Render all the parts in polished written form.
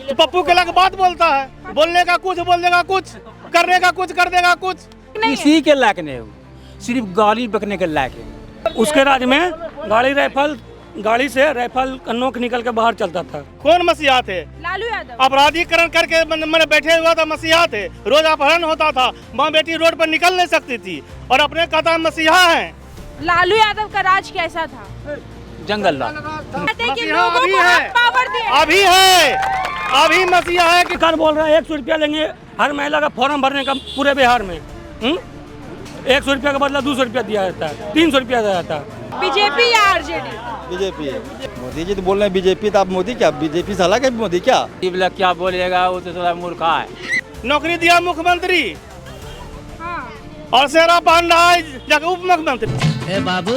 तो पप्पू के लग बात बोलता है, बोलने का कुछ, बोलने का कुछ, करने का कुछ, कर देगा कुछ। किसी के लायक नहीं हो, सिर्फ गाली बकने के लायक है। उसके राज में गाड़ी से राइफल नोक निकल के बाहर चलता था। कौन मसीहा थे? लालू यादव। अपराधीकरण करके मैंने बैठे हुआ था, मसीहा थे। रोज अपहरण होता था, माँ बेटी रोड पर निकल नहीं सकती थी और अपने कहता मसीहा है। लालू यादव का राज कैसा था? जंगल राज। कहते कि मसीहा लोगों अभी को है, पावर दिया। अभी है, अभी मसीहा है। सरकार बोल रहा है 100 रुपया लेंगे हर महिला का फॉर्म भरने का पूरे बिहार में। 100 रुपया का बदला 200 रुपया दिया जाता है, 300 रुपया दिया जाता है। बीजेपी या आरजेडी? बीजेपी। मोदी जी तो बोल रहे हैं बीजेपी, तो आप मोदी क्या? बीजेपी से अलग है मोदी क्या? क्या बोलेगा, वो तो थोड़ा मूर्खा है। नौकरी दिया मुख्यमंत्री हाँ। और सेरा पहन रहा है जगह उप मुख्यमंत्री। ए बाबू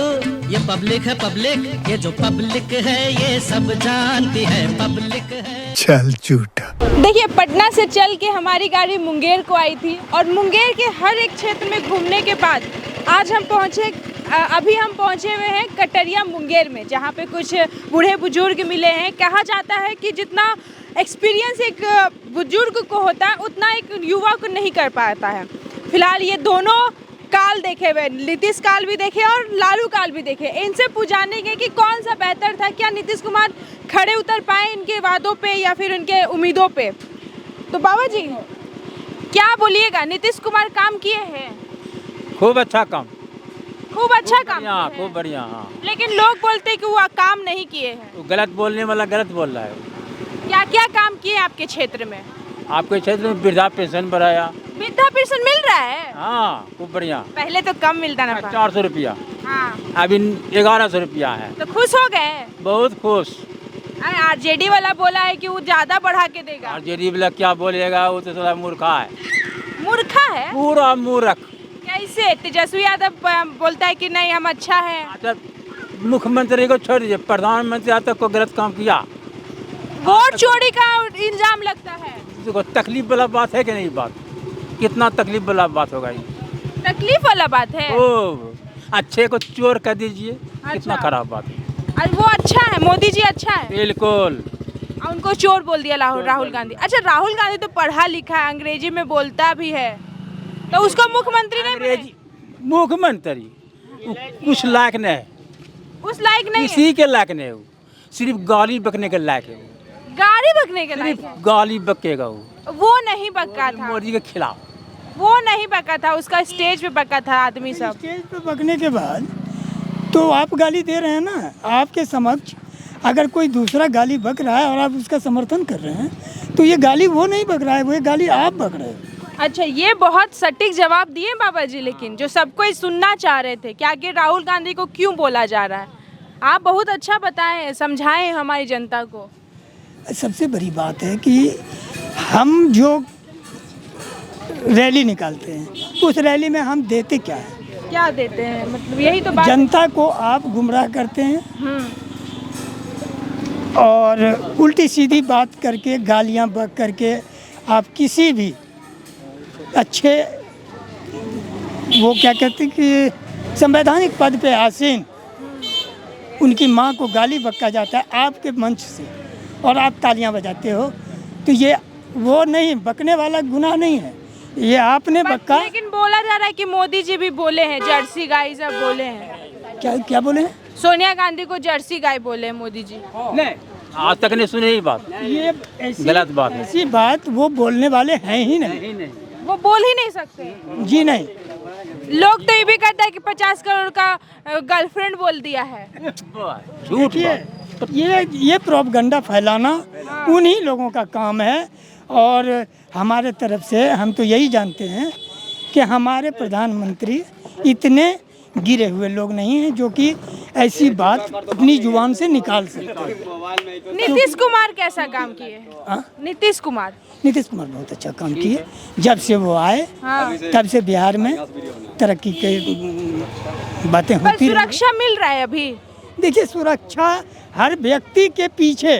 ये पब्लिक है, पब्लिक, ये जो पब्लिक है ये सब जानती है, पब्लिक है। चल झूठा। देखिए, पटना से चल के हमारी गाड़ी मुंगेर को आई थी और मुंगेर के हर एक क्षेत्र में घूमने के बाद आज हम अभी हम पहुंचे हुए हैं कटरिया मुंगेर में, जहां पे कुछ बूढ़े बुजुर्ग मिले हैं। कहा जाता है कि जितना एक्सपीरियंस एक बुजुर्ग को होता है उतना एक युवा को नहीं कर पाता है। फिलहाल ये दोनों काल देखे हुए, नीतीश काल भी देखे और लालू काल भी देखे। इनसे पूछानेंगे कि कौन सा बेहतर था, क्या नीतीश कुमार खड़े उतर पाए इनके वादों पे या फिर उनके उम्मीदों पे। तो बाबा जी क्या बोलिएगा, नीतीश कुमार काम किए हैं? खूब अच्छा काम, खूब अच्छा काम किए हैं। खूब बढ़िया। हाँ, लेकिन लोग बोलते हैं कि वो काम नहीं किए हैं। तो गलत बोलने वाला गलत बोल रहा है। क्या क्या काम किए आपके क्षेत्र में? आपके क्षेत्र में वृद्धा पेंशन बढ़ाया। वृद्धा पेंशन मिल रहा है? हाँ, खूब बढ़िया। पहले तो कम मिलता ना। 400 रुपया, हाँ। अभी 1100 रुपया है। तो खुश हो गए? बहुत खुश। आरजेडी वाला बोला है कि वो ज्यादा बढ़ा के देगा। आरजेडी वाला क्या बोलेगा, वो तो थोड़ा मूर्खा है। मूर्खा है? पूरा मूर्ख। कैसे? तेजस्वी यादव बोलता है कि नहीं हम अच्छा है। मुख्यमंत्री को छोड़ दीजिए, प्रधानमंत्री आज तक को गलत काम किया। वोट चोरी का इल्जाम लगता है। देखो, तकलीफ वाला बात है कि नहीं? बात कितना तकलीफ वाला बात होगा ये? तकलीफ वाला बात है। ओ, अच्छे को चोर कर दीजिए, कितना खराब बात है। अरे वो अच्छा है, मोदी जी अच्छा है। बिल्कुल। उनको चोर बोल दिया राहुल गांधी। अच्छा, राहुल गांधी तो पढ़ा लिखा है, अंग्रेजी में बोलता भी है, तो उसको मुख्यमंत्री नहीं अंग्रेजी मुख्यमंत्री कुछ लायक नहीं है, उस लायक नहीं है। किसी के लायक नहीं हो, सिर्फ गाली बकने के लायक है। गाड़ी बकने के लायक है। गाली बकेगा वो नहीं बका था मोदी के खिलाफ। वो नहीं बका था, उसका स्टेज पे बका था आदमी सब। स्टेज पे बकने के बाद तो आप गाली दे रहे हैं ना, आपके समक्ष अगर कोई दूसरा गाली बक रहा है और आप उसका समर्थन कर रहे हैं तो ये गाली वो नहीं बक रहा है, वो ये गाली आप बक रहे हैं। अच्छा, ये बहुत सटीक जवाब दिए बाबा जी, लेकिन जो सबको सुनना चाह रहे थे कि आगे राहुल गांधी को क्यों बोला जा रहा है, आप बहुत अच्छा बताएं, समझाएं हमारी जनता को। सबसे बड़ी बात है कि हम जो रैली निकालते हैं उस रैली में हम देते क्या है? क्या देते हैं? मतलब यही तो बात। जनता को आप गुमराह करते हैं और उल्टी सीधी बात करके, गालियां बक करके आप किसी भी अच्छे, वो क्या कहते हैं कि संवैधानिक पद पे आसीन उनकी मां को गाली बक्का जाता है आपके मंच से और आप तालियां बजाते हो, तो ये वो नहीं, बकने वाला गुनाह नहीं है, ये आपने बक्का। लेकिन बोला जा रहा है कि मोदी जी भी बोले हैं, जर्सी गाय सब बोले हैं। क्या क्या बोले हैं? सोनिया गांधी को जर्सी गाय बोले हैं मोदी जी। नहीं, आज तक नहीं सुनी ये बात। ये ऐसी गलत बात है। ऐसी बात वो बोलने वाले हैं ही नहीं। वो बोल ही नहीं सकते जी नहीं। लोग तो ये भी कहता है कि 50 करोड़ का गर्लफ्रेंड बोल दिया है। झूठ बात। ये प्रोपगंडा फैलाना उन्हीं लोगों का काम है और हमारे तरफ से हम तो यही जानते हैं कि हमारे प्रधानमंत्री इतने गिरे हुए लोग नहीं हैं जो कि ऐसी बात अपनी जुबान से निकाल सकते। नीतीश कुमार कैसा काम किए? नीतीश कुमार बहुत अच्छा काम किए। जब से वो आए तब से बिहार में तरक्की के बातें होती रही। सुरक्षा मिल रहा है अभी? देखिए, सुरक्षा हर व्यक्ति के पीछे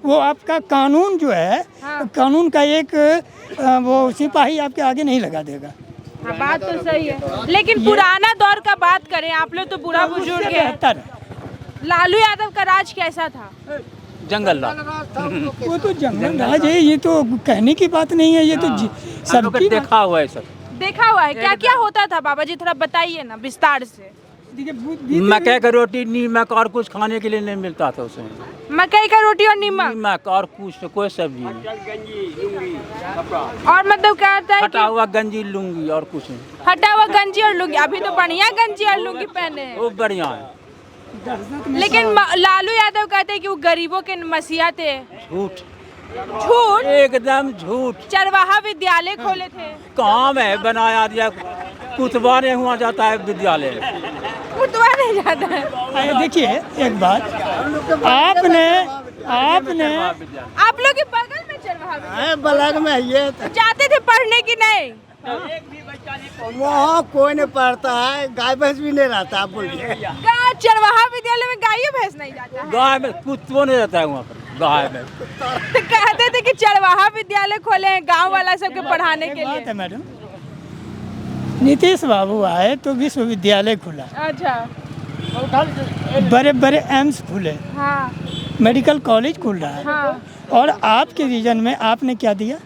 वो आपका कानून जो है, कानून का एक वो सिपाही आपके आगे नहीं लगा देगा। बात तो सही है, लेकिन पुराना दौर का बात करें, आप लोग तो बुरा बुजुर्ग है। लालू यादव का राज कैसा था? जंगल राज। वो तो जंगल राज है, ये तो कहने की बात नहीं है, ये तो सब लोग सबकी देखा हुआ है सब। देखा हुआ है, क्या क्या होता था बाबा जी, थोड़ा बताइए ना विस्तार से। मकई का रोटी नीमक और कुछ खाने के लिए नहीं मिलता था उसमें। मकई का रोटी और नीमक नीमक और कुछ कोई सब्जी नहीं। और मतलब क्या होता है हटा कि हुआ गंजी लुंगी और कुछ नहीं। हटा हुआ गंजी और लुंगी। अभी तो बढ़िया गंजी और लुंगी पहने हैं। वो बढ़िया है। लेकिन लालू यादव कहते हैं कि वो गरीबों के मसीहा थे। झूठ, झूठ, एकदम झूठ। चरवाहा विद्यालय खोले थे। काम है बनाया दिया, कुतबा नहीं हुआ जाता है विद्यालय। कुतवा नहीं जाता है। देखिए एक बात, आपने आप लोग के बगल में चरवाहा विद्यालय बलग में ये जाते थे पढ़ने की नहीं? वहाँ कोई नहीं पढ़ता है, गाय भैंस भी नहीं रहता। आप बोलिए चरवाहा विद्यालय में गाय भैंस नहीं जाता है? गाय में कुत्तों नहीं रहता है वहाँ पर गाय में। तो कहते थे कि चरवाहा विद्यालय खोले हैं गांव वाला सबके पढ़ाने के लिए। बात है मैडम, नीतीश बाबू आए तो विश्वविद्यालय खुला, अच्छा, बड़े बड़े एम्स खुले, हाँ मेडिकल कॉलेज खुल रहा है, हाँ। और आपके रीजन में आपने क्या दिया?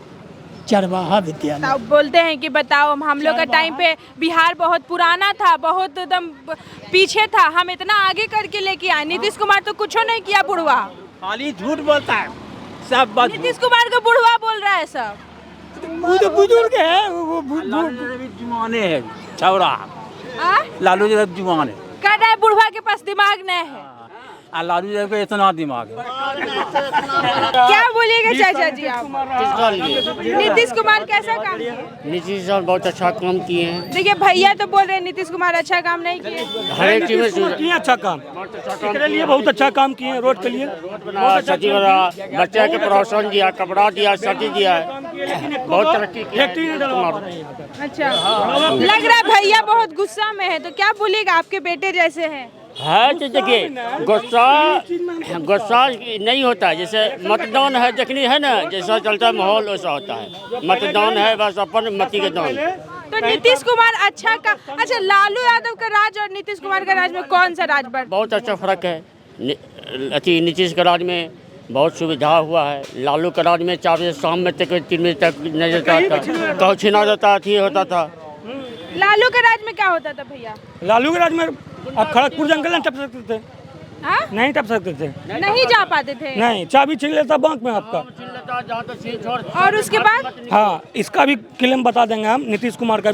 चरवाहा विद्यालय। तो बोलते हैं कि बताओ हम लोग का टाइम पे बिहार बहुत पुराना था, बहुत एकदम पीछे था, हम इतना आगे करके लेके आए। नीतीश कुमार तो कुछ नहीं किया, बुढ़वा खाली झूठ बोलता है सब बात। नीतीश कुमार को बुढ़वा बोल रहा है सब। वो तो बुजुर्ग है, वो जुआने है छौड़ा। लालू जी जुआन है, कह रहा है बुढ़वा के पास दिमाग नहीं है। लालू जी का इतना दिमाग है। क्या बोलिएगा चाचा जी आप? नीतीश कुमार कैसा काम किए? नीतीश सर बहुत अच्छा काम किए हैं। देखिए भैया तो बोल रहे हैं नीतीश कुमार अच्छा काम नहीं किए। हर एक चीज में किए अच्छा काम, इसके लिए बहुत अच्छा काम किए हैं। रोड के लिए सची बच्चे के प्रोत्साहन दिया, कपड़ा दिया, सब्जी दिया है, बहुत तरक्की की। अच्छा, लग रहा है भैया बहुत गुस्सा में है, तो क्या बोलिएगा? आपके बेटे जैसे हैं। है तो देखिए, गुस्सा नहीं होता है। जैसे मतदान है, देखनी है ना, जैसा चलता है माहौल वैसा होता है। मतदान है बस अपन मती के दान। तो नीतीश कुमार अच्छा का, अच्छा लालू यादव का राज और नीतीश कुमार का राज में कौन सा राज बढ़? बहुत अच्छा फर्क है। नीतीश के राज में बहुत सुविधा हुआ है। लालू के राज में 4 बजे शाम में तक 3 बजे तक नहीं जाता था, कहो छीना जाता थी होता था। लालू के राज में क्या होता था भैया? लालू के राज में आप खड़गपुर जंगल नहीं टप सकते थे, हाँ? नहीं टप सकते थे, नहीं जा पाते थे। नहीं, चाबी छीन लेता बैंक में आपका। और उसके बाद हाँ, इसका भी क्लेम बता देंगे हम। नीतीश कुमार का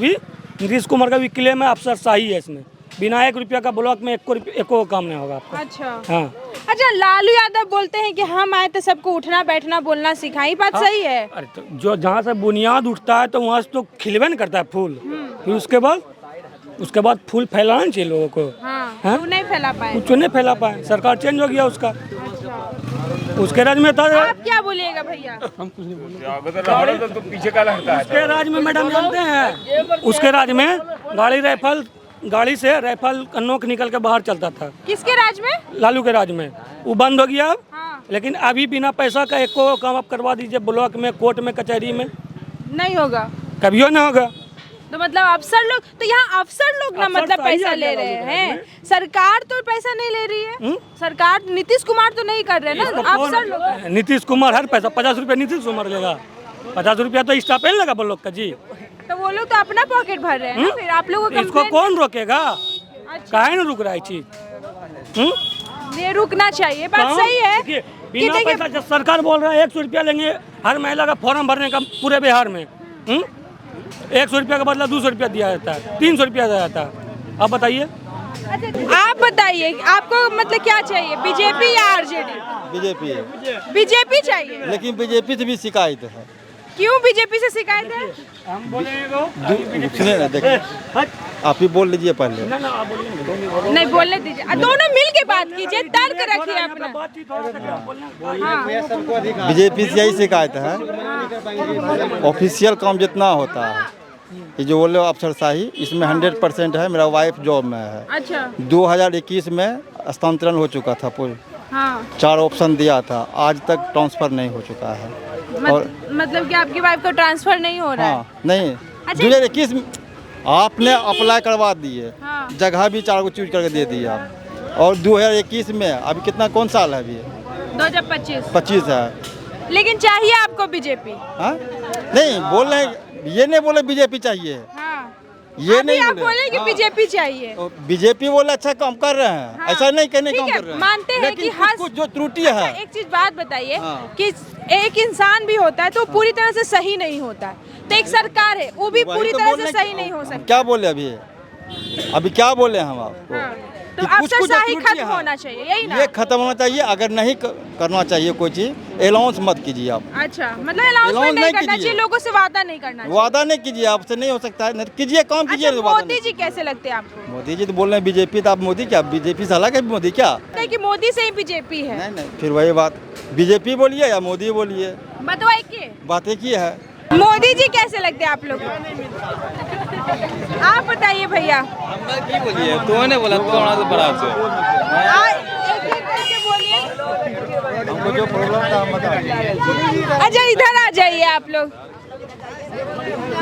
भी क्लेम है, अफसरशाही है इसमें। बिना 1 रुपया का ब्लॉक में एको काम नहीं होगा आपका। अच्छा हाँ। अच्छा, लालू यादव बोलते हैं कि हम आए तो सबको उठना बैठना बोलना सिखाई, बात सही है? अरे तो जो जहाँ से बुनियाद उठता है तो वहाँ से तो खिलवे नहीं करता है फूल। फिर उसके बाद फूल फैलाना चाहिए लोगों को। हाँ, हाँ? वो नहीं फैला पाए। कुछ नहीं फैला पाए, सरकार चेंज हो गया उसका। उसके राज में था। आप क्या बोलिएगा भैया? उसके राज में मैडम जानते हैं, उसके राज में गाड़ी से राइफल नोक निकल के बाहर चलता था। किसके राज में? लालू के राज में। वो बंद हो गया अब। हाँ। लेकिन अभी बिना पैसा का एको काम आप करवा दीजिए ब्लॉक में, कोर्ट में, कचहरी में, नहीं होगा। कभी नहीं होगा। तो मतलब अफसर लोग, तो यहाँ अफसर लोग ना मतलब पैसा ले रहे हैं, सरकार तो पैसा नहीं ले रही है। सरकार, नीतीश कुमार तो नहीं कर रहे ना, अफसर लोग। नीतीश कुमार हर पैसा 50 रुपया नीतीश कुमार लेगा, 50 रुपया तो स्टाफ नहीं लगा ब्लॉक का जी। तो वो लोग तो अपना पॉकेट भर रहे हैं ना, फिर आप लोगों को इसको कौन रोकेगा? काहे नहीं रुक रहा है चीज? ये रुकना चाहिए, बात सही है। बिना पैसा जब सरकार बोल रहा है 100 रुपया लेंगे हर महिला का फॉर्म भरने का पूरे बिहार में, 100 रुपया का बदला 200 रुपया दिया जाता है, 300 रुपया दिया जाता है। आप बताइए। आप बताइए, आपको मतलब क्या चाहिए, बीजेपी या आरजेडी? बीजेपी है, बीजेपी चाहिए। लेकिन बीजेपी से भी शिकायत है। क्यों बीजेपी से शिकायत है? सुनिए ना, देखिए आप ही बोल लीजिए पहले। नहीं बोलने दीजिए, दोनों मिल के बात कीजिए, तर्क रखिए अपना। हाँ। बीजेपी से यही शिकायत है, ऑफिशियल काम जितना होता है, ये जो बोले अफसरशाही, इसमें 100% है। मेरा वाइफ जॉब में है। अच्छा। 2021 में स्थानांतरण हो चुका था पूरी। हाँ। 4 ऑप्शन दिया था, आज तक ट्रांसफर नहीं हो चुका है। और मतलब कि आपकी वाइफ को ट्रांसफर नहीं हो रहा है? हाँ, नहीं। अच्छा। 2021 में आपने अप्लाई करवा दिए, हाँ। जगह भी 4 को चूज करके दे दिया, और 2021 में अभी कितना कौन साल है अभी? 2025 25 है। लेकिन चाहिए आपको बीजेपी? हाँ नहीं बोल रहे हैं, ये नहीं बोले बीजेपी चाहिए, हाँ ये अभी नहीं आप बोले कि बीजेपी चाहिए। बीजेपी बोले अच्छा काम कर रहे हैं, हाँ। ऐसा नहीं कहने ठीक काम है, कर रहे हैं, मानते हैं लेकिन कि हर कुछ जो त्रुटि अच्छा, है। एक चीज बात बताइए हाँ। कि एक इंसान भी होता है तो पूरी तरह से सही नहीं होता है, तो एक सरकार है वो भी वही पूरी तो तरह बोलने से सही नहीं हो सकती। क्या बोले अभी क्या बोले हम आपको? हाँ, तो कि कुछ अफसरशाही त्रुटि खत्म है। होना चाहिए, यही ना? ये खत्म होना चाहिए, अगर नहीं करना चाहिए कोई चीज अनाउंस मत कीजिए आप, अच्छा, मतलब अनाउंसमेंट नहीं करना चाहिए, लोगों से वादा नहीं करना चाहिए। वादा नहीं कीजिए, आपसे नहीं हो सकता है, नहीं कीजिए काम कीजिए। अच्छा, वादा मोदी नहीं। जी कैसे लगते हैं आपको? मोदी जी तो बोल रहे हैं बीजेपी, तो आप मोदी क्या, बीजेपी से अलग है मोदी क्या? लगता है कि मोदी से ही बीजेपी है? नहीं फिर वही बात, बीजेपी बोलिए या मोदी बोलिए, बतवाए के बात एक ही है। मोदी जी कैसे लगते हैं आप लोग को? आप बताइए भैया। बोलिए तो ने बोला तो हमारा तो बड़ा से एक करके बोलिए। हमको जो प्रॉब्लम था हम बता। अच्छा, इधर आ जाइए आप लोग।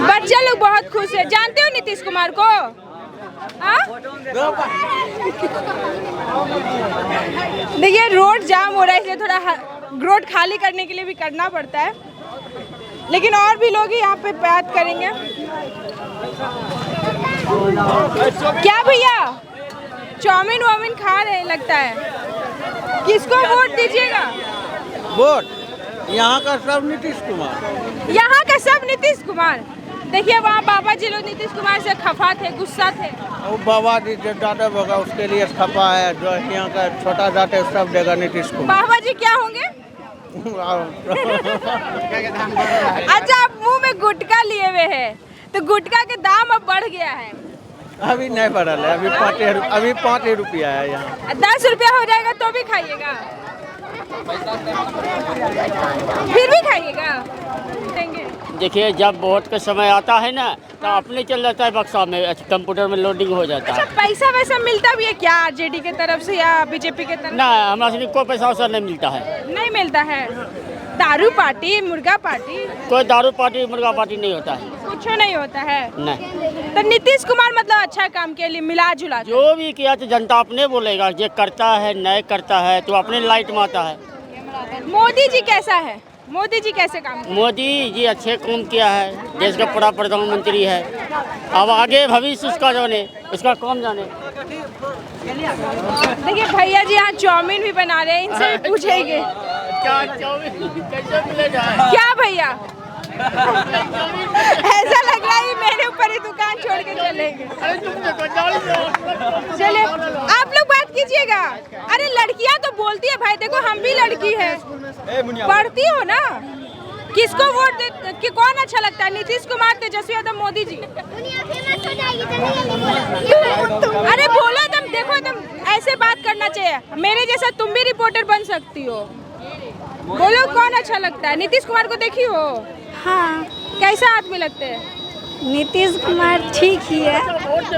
बच्चे लोग बहुत खुश है। जानते हो नीतीश कुमार को? हाँ? देखिए रोड जाम हो रहा है, इसलिए थोड़ा रोड खाली करने के लिए भी करना पड़ता है, लेकिन और भी लोग यहाँ पे बात करेंगे। क्या भैया चाउमीन वाउमीन खा रहे हैं लगता है, किसको वोट दीजिएगा? वोट यहाँ का सब नीतीश कुमार। यहाँ का सब नीतीश कुमार। देखिए वहाँ बाबा जी लोग नीतीश कुमार से खफा थे, गुस्सा थे। वो बाबा जी जो दादा होगा उसके लिए खपा है, जो यहाँ का छोटा दादा सब देगा नीतीश कुमार। बाबा जी क्या होंगे? अच्छा, आप मुंह में गुटखा लिए हुए हैं, तो गुटखा के दाम अब बढ़ गया है। अभी नहीं बढ़ा है, अभी 5 रुपया है यहाँ। 10 रुपया हो जाएगा तो भी खाइएगा? फिर भी खाइएगा? देंगे। देखिए जब वोट का समय आता है ना तो अपने चल जाता है बक्सा में, कंप्यूटर में लोडिंग हो जाता अच्छा, है। पैसा वैसा मिलता भी है क्या आरजेडी के तरफ से या बीजेपी के तरफ? ना हमारे से कोई पैसा वैसा नहीं मिलता है। नहीं मिलता है। दारू पार्टी, मुर्गा पार्टी? कोई दारू पार्टी मुर्गा पार्टी नहीं होता है, कुछ नहीं होता है। नहीं। तो नीतीश कुमार मतलब अच्छा काम के लिए मिला जुला के। जो भी किया तो जनता अपने बोलेगा, जो करता है नहीं करता है तो अपने लाइट में आता है। मोदी जी कैसा है? मोदी जी कैसे काम? मोदी जी अच्छे काम किया है, देश का बड़ा प्रधानमंत्री है। अब आगे भविष्य उसका जाने, उसका कौन जाने। देखिए भैया जी यहाँ चाउमीन भी बना रहे हैं, इनसे भी पूछेंगे। क्या भैया ऐसा लग रहा है मेरे ऊपर ही दुकान छोड़ के चलेंगे। चले आप लोग बात कीजिएगा। अरे लड़कियां तो बोलती है भाई, देखो हम भी लड़की है, पढ़ती हो ना। किसको वोट दे कि कौन अच्छा लगता है, नीतीश कुमार, तेजस्वी यादव, मोदी जी? अरे बोलो तुम, देखो तुम ऐसे बात करना चाहिए, मेरे जैसा तुम भी रिपोर्टर बन सकती हो। बोलो कौन अच्छा लगता है? नीतीश कुमार को देखी हो? हाँ, कैसा आदमी लगते हैं? नीतीश कुमार ठीक ही है।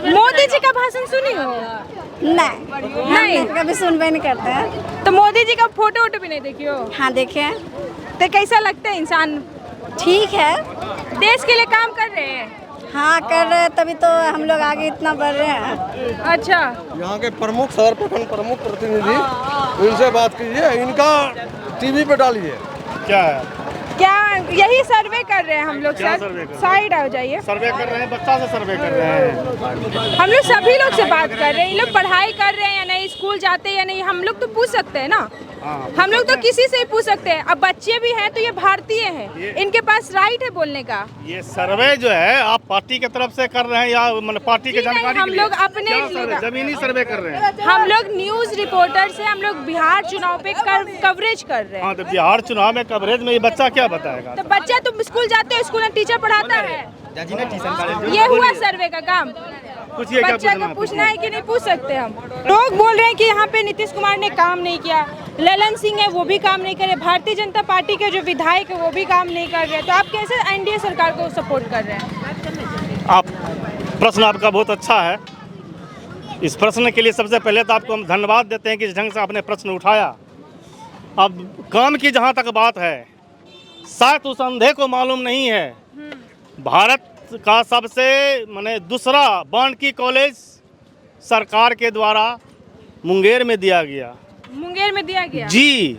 मोदी जी का भाषण सुनी हो? नहीं, कभी सुनबे नहीं करते हैं। तो मोदी जी का फोटो वोटो भी नहीं देखी हो? हाँ देखे। तो कैसा लगता है इंसान? ठीक है, देश के लिए काम कर रहे हैं। हाँ कर रहे हैं, तभी तो हम लोग आगे इतना बढ़ रहे हैं। अच्छा, यहाँ के प्रमुख शहर प्रखंड प्रमुख प्रतिनिधि, इनसे बात कीजिए, इनका टीवी पे डालिए। क्या है? क्या यही सर्वे कर रहे हैं हम लोग? क्या सर सर्वे कर रहे हैं? साइड आ जाइए। सर्वे कर रहे हैं, बच्चा से सर्वे कर रहे हैं। हम लोग सभी लोग से बात कर रहे हैं, ये लोग पढ़ाई कर रहे हैं या नहीं, स्कूल जाते हैं या नहीं, हम लोग तो पूछ सकते हैं ना। हम लोग तो किसी से ही पूछ सकते हैं। अब बच्चे भी हैं तो ये भारतीय हैं, इनके पास राइट है बोलने का। ये सर्वे जो है आप पार्टी की तरफ से कर रहे हैं या मतलब पार्टी के जी नहीं, जानकारी हम के लिए? लोग अपने क्या लिए सर्वे? जमीनी सर्वे कर रहे हैं। हम लोग न्यूज रिपोर्टर से हम लोग बिहार चुनाव पे कवरेज कर रहे हैं। हाँ, तो बिहार चुनाव में कवरेज में ये बच्चा क्या बताएगा? तो बच्चा तुम स्कूल जाते हो, स्कूल में टीचर पढ़ाता है, ये हुआ सर्वे का काम। पूछिए क्या बच्चा पूछना को पूछना है कि नहीं पूछ सकते हम। लोग बोल रहे हैं कि यहाँ पे नीतीश कुमार ने काम नहीं किया, ललन सिंह है वो भी काम नहीं करे, भारतीय जनता पार्टी के जो विधायक है वो भी काम नहीं कर रहे। तो आप कैसे एनडीए सरकार को सपोर्ट कर रहे हैं? आप प्रश्न आपका बहुत अच्छा है। इस प्रश्न के लिए सबसे पहले तो आपको हम धन्यवाद देते हैं कि इस ढंग से आपने प्रश्न उठाया। अब काम की जहाँ तक बात है, शायद उस अंधे को मालूम नहीं है, भारत का सबसे माने दूसरा बांडकी कॉलेज सरकार के द्वारा मुंगेर में दिया गया। मुंगेर में दिया गया जी,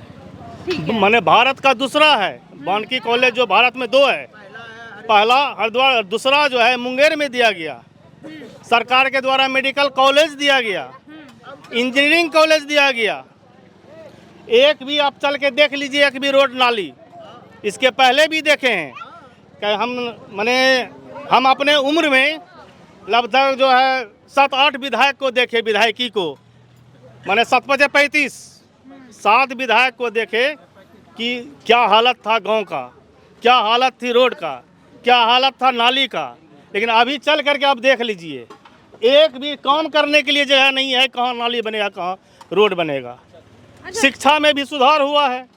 माने भारत का दूसरा है। बानकी कॉलेज जो भारत में 2 है, पहला हरिद्वार, दूसरा जो है मुंगेर में दिया गया। सरकार के द्वारा मेडिकल कॉलेज दिया गया, इंजीनियरिंग कॉलेज दिया गया। एक भी आप चल के देख लीजिए, एक भी रोड नाली इसके पहले भी देखे हैं कि हम अपने उम्र में लगभग जो है 7-8 विधायक को देखे, विधायकी को, माने 7-5-35 7 विधायक को देखे कि क्या हालत था गांव का, क्या हालत थी रोड का, क्या हालत था नाली का। लेकिन अभी चल करके आप देख लीजिए, एक भी काम करने के लिए जगह नहीं है। कहाँ नाली बनेगा, कहाँ रोड बनेगा। शिक्षा में भी सुधार हुआ है,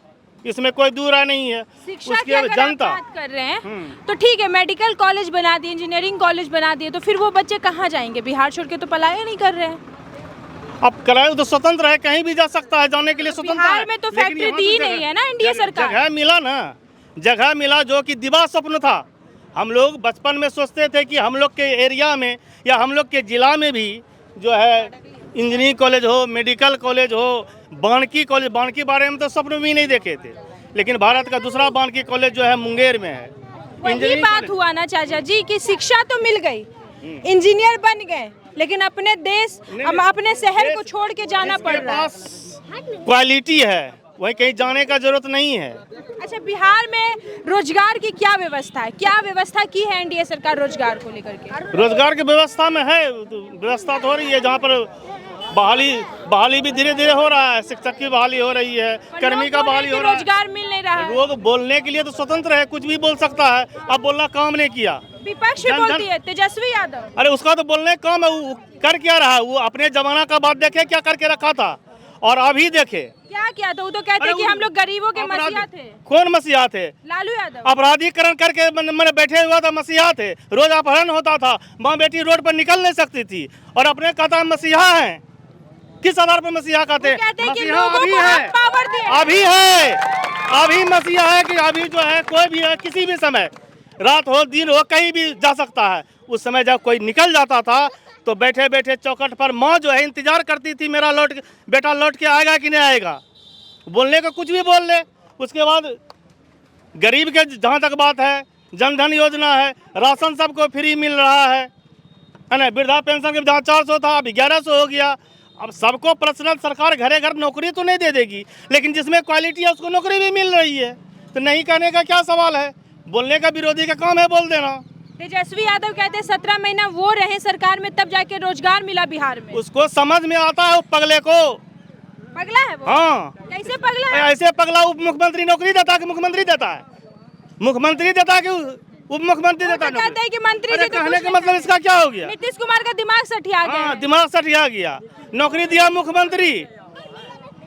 इसमें कोई दूर नहीं है। शिक्षा की अगर आप बात कर रहे हैं तो ठीक है, मेडिकल कॉलेज बना दिए, इंजीनियरिंग कॉलेज बना दिए, तो फिर वो बच्चे कहाँ जाएंगे? बिहार छोड़ के तो पलायन नहीं कर रहे हैं। अब कराए तो स्वतंत्र है, कहीं भी जा सकता है, जाने के लिए स्वतंत्र है। बिहार में तो फैक्ट्री दी नहीं है ना एनडीए सरकार। जगह मिला ना, जगह मिला जो कि दिवा स्वप्न था। हम लोग बचपन में सोचते थे कि हम लोग के एरिया में या हम लोग के जिला में भी जो है इंजीनियरिंग कॉलेज हो, मेडिकल कॉलेज हो, बानकी कॉलेज। बानकी बारे में तो स्वप्न भी नहीं देखे थे, लेकिन भारत का दूसरा बानकी कॉलेज जो है मुंगेर में है। वही बात हुआ ना चाचा जी कि शिक्षा तो मिल गई, इंजीनियर बन गए, लेकिन अपने देश अपने शहर को छोड़ के जाना पड़ रहा है। क्वालिटी है, वही कहीं जाने का जरूरत नहीं है। अच्छा, बिहार में रोजगार की क्या व्यवस्था है? क्या व्यवस्था की है एनडीए सरकार रोजगार को लेकर के? रोजगार की व्यवस्था में है, व्यवस्था तो हो रही है। जहाँ पर बहाली भी धीरे धीरे हो रहा है, शिक्षक की बहाली हो रही है, कर्मी का बहाली हो रहा है। रोजगार मिल नहीं रहा है। लोग बोलने के लिए तो स्वतंत्र है, कुछ भी बोल सकता है। अब बोलना काम नहीं किया, विपक्ष भी बोलती है, तेजस्वी यादव। अरे उसका तो बोलने काम है, वो कर क्या रहा है? वो अपने जमाना का बात देखे क्या करके रखा था, और अभी देखे क्या किया था। वो तो कहते हैं कि हम लोग गरीबों के मसीहा थे। कौन मसीहा थे? लालू यादव। अपराधीकरण करके मैंने बैठे हुआ था, मसीहा थे। रोज अपहरण होता था, माँ बेटी रोड पर निकल नहीं सकती थी, और अपने कहता मसीहा है। किस आधार पर मसीहा कहते हैं? मसीहा अभी है, अभी मसीहा है कि अभी जो है कोई भी है, किसी भी समय, रात हो दिन हो, कहीं भी जा सकता है। उस समय जब कोई निकल जाता था तो बैठे बैठे चौखट पर माँ जो है इंतजार करती थी, मेरा बेटा लौट के आएगा कि नहीं आएगा। बोलने का कुछ भी बोल ले। उसके बाद गरीब के जहाँ तक बात है, जनधन योजना है, राशन सबको फ्री मिल रहा है ना। वृद्धा पेंशन के जहाँ 400 था, अभी 1100 हो गया। अब सबको पर्सनल सरकार घरे घर नौकरी तो नहीं दे देगी, लेकिन जिसमें क्वालिटी है उसको नौकरी भी मिल रही है। तो नहीं कहने का क्या सवाल है? बोलने का विरोधी का काम है बोल देना। तेजस्वी यादव कहते हैं 17 महीना वो रहे सरकार में, तब जाके रोजगार मिला बिहार में। उसको समझ में आता है, पगले को। पगला है वो? हाँ। कैसे पगला है? ऐसे पगला उप मुख्यमंत्री नौकरी देता है कि मुख्यमंत्री देता है? मुख्यमंत्री देता है कि उप मुख्यमंत्री देता है? कहता है कि मंत्री जी। कहने का मतलब इसका क्या हो गया? नीतीश कुमार का दिमाग सठिया गया। दिमाग सठिया गया। नौकरी दिया मुख्यमंत्री,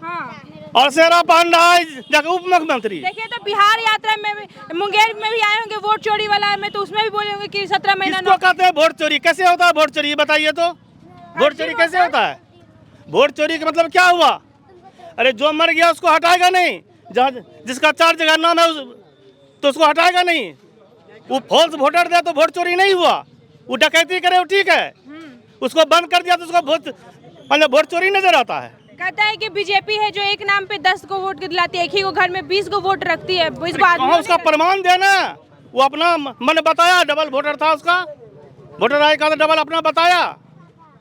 हाँ, और सेरा पहन रहा है जाकर उप मुख्यमंत्री। देखिए तो बिहार यात्रा में मुंगेर में भी आए होंगे वोट चोरी वाला में, तो उसमें भी बोले होंगे कि 17 महीना। किसको कहते हैं वोट चोरी? कैसे होता है वोट चोरी, बताइए तो। वोट चोरी कैसे होता है? वोट चोरी का मतलब क्या हुआ? अरे जो मर गया उसको हटाएगा नहीं, जहाँ जिसका 4 जगह नाम है तो उसको हटाएगा नहीं। वो फॉल्स वोटर दे तो वोट चोरी नहीं हुआ। वो डकैती करे वो ठीक है, उसको बंद कर दिया तो उसको वोट चोरी नजर आता है। कहता है कि बीजेपी है जो एक नाम पे 10 को वोट दिलाती है, एक ही को घर में 20 को वोट रखती है। उसका प्रमाण देना। वो अपना मैंने बताया, डबल वोटर था उसका, वोटर आई का डबल अपना बताया,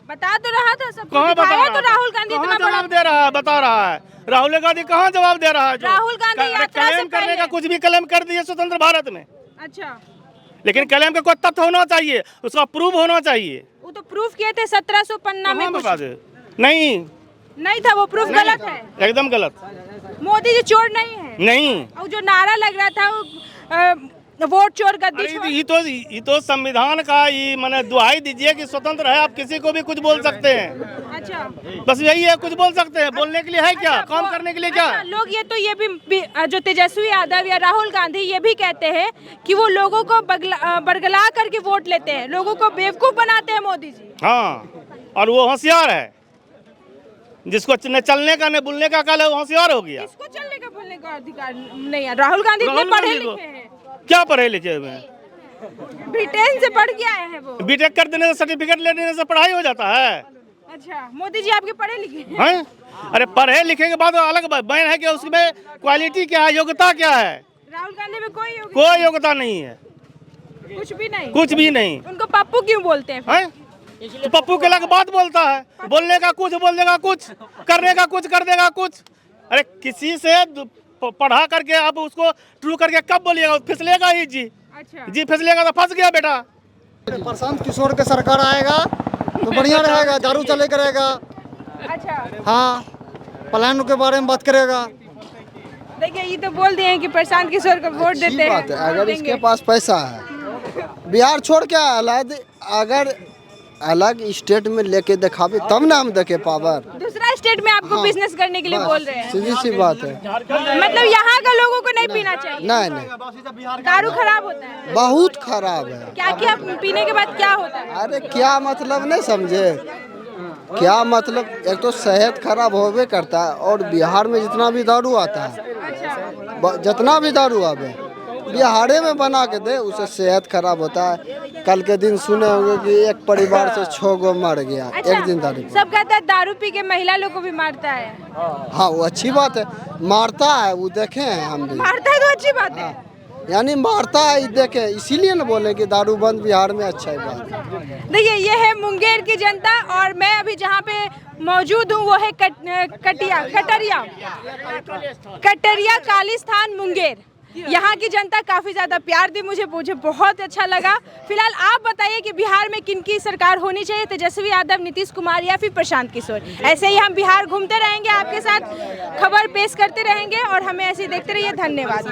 बता तो रहा था सब। कहाँ बता रहा? तो राहुल गांधी इतना जवाब दे रहा है, बता रहा है। राहुल गांधी कहाँ जवाब दे रहा है? राहुल गांधी यात्रा से क्लेम करने का कुछ भी क्लेम कर दिए स्वतंत्र भारत में। अच्छा, लेकिन क्लेम का कोई तथ्य होना चाहिए, उसका प्रूफ होना चाहिए। वो तो प्रूफ किए थे 1750 में। नहीं था वो प्रूफ, गलत है, एकदम गलत। मोदी जी चोर नहीं है। नहीं, और जो नारा लग रहा था वो वोट चोर गद्दी चोर। ये तो संविधान का ये मैंने दुहाई दीजिए कि स्वतंत्र है, आप किसी को भी कुछ बोल सकते हैं। अच्छा, बस यही है, कुछ बोल सकते हैं। बोलने के लिए है क्या? काम करने के लिए क्या? लोग ये तो ये भी जो तेजस्वी यादव या राहुल गांधी ये भी कहते हैं कि वो लोगों को बरगला करके वोट लेते हैं, लोगों को बेवकूफ बनाते हैं मोदी जी। हाँ, और वो होशियार है, जिसको न चलने का न बोलने का काल है, वो होशियार हो गया। इसको चलने का बोलने का अधिकार नहीं है। राहुल गांधी इतने पढ़े लिखे हैं। क्या पढ़े लिखे हुए हैं? ब्रिटेन से पढ़ के आए हैं वो। बीटेक कर देने से, सर्टिफिकेट ले देने से पढ़ाई हो जाता है? अच्छा, मोदी जी आपके पढ़े लिखे हैं? अरे पढ़े लिखे के बाद अलग बैन है कि उसमें क्वालिटी क्या है, योग्यता क्या है। राहुल गांधी में कोई योग्यता नहीं है, कुछ भी नहीं, कुछ भी नहीं। उनको पप्पू क्यों बोलते हैं? तो पप्पू के अलग बात बोलता है, बोलने का कुछ, बोल देगा कुछ, करने का कुछ, कर देगा कुछ। अरे किसी से पढ़ा करके आप उसको ट्रू करके कब बोलिएगा, फिसलेगा ही जी। अच्छा जी फिसलेगा तो फंस गया बेटा। प्रशांत किशोर के सरकार आएगा तो बढ़िया रहेगा, दारू चले करेगा। अच्छा हाँ, प्लान के बारे में बात करेगा। देखिए ये तो बोल दिए हैं कि प्रशांत किशोर को वोट देते हैं। बात है, अगर इसके पास पैसा है, बिहार छोड़ के अगर अलग स्टेट में लेके दिखावे तब ना हम देखे पावर। दूसरा स्टेट में आपको बिजनेस करने के लिए बोल रहे हैं, सीधी सी बात है। मतलब यहाँ का लोगों को नहीं पीना चाहिए। नहीं, दारू खराब होता है, बहुत खराब है। क्या क्या पीने के बाद क्या होता है? अरे क्या मतलब नहीं समझे, क्या मतलब, एक तो सेहत खराब होवे करता है, और बिहार में जितना भी दारू आता है, जितना भी दारू आवे बिहारे में बना के दे, उससे सेहत खराब होता है। कल के दिन सुने होंगे कि एक परिवार से 6 गो मर गया। अच्छा, एक दिन दारू। सब कहता है दारू पी के महिला लोग को भी मारता है। हाँ वो अच्छी बात है, मारता है वो देखे हैं हम भी। मारता है तो अच्छी बात है। यानी मारता है देखे, इसीलिए ना बोले कि दारू बंद बिहार में अच्छा है बात। देखिए ये है मुंगेर की जनता, और मैं अभी जहाँ पे मौजूद हूँ वो है कटरिया कालीस्थान मुंगेर। यहाँ की जनता काफ़ी ज़्यादा प्यार दी मुझे बहुत अच्छा लगा। फिलहाल आप बताइए कि बिहार में किनकी सरकार होनी चाहिए, तेजस्वी यादव, नीतीश कुमार या फिर प्रशांत किशोर? ऐसे ही हम बिहार घूमते रहेंगे, आपके साथ खबर पेश करते रहेंगे, और हमें ऐसे ही देखते रहिए। धन्यवाद।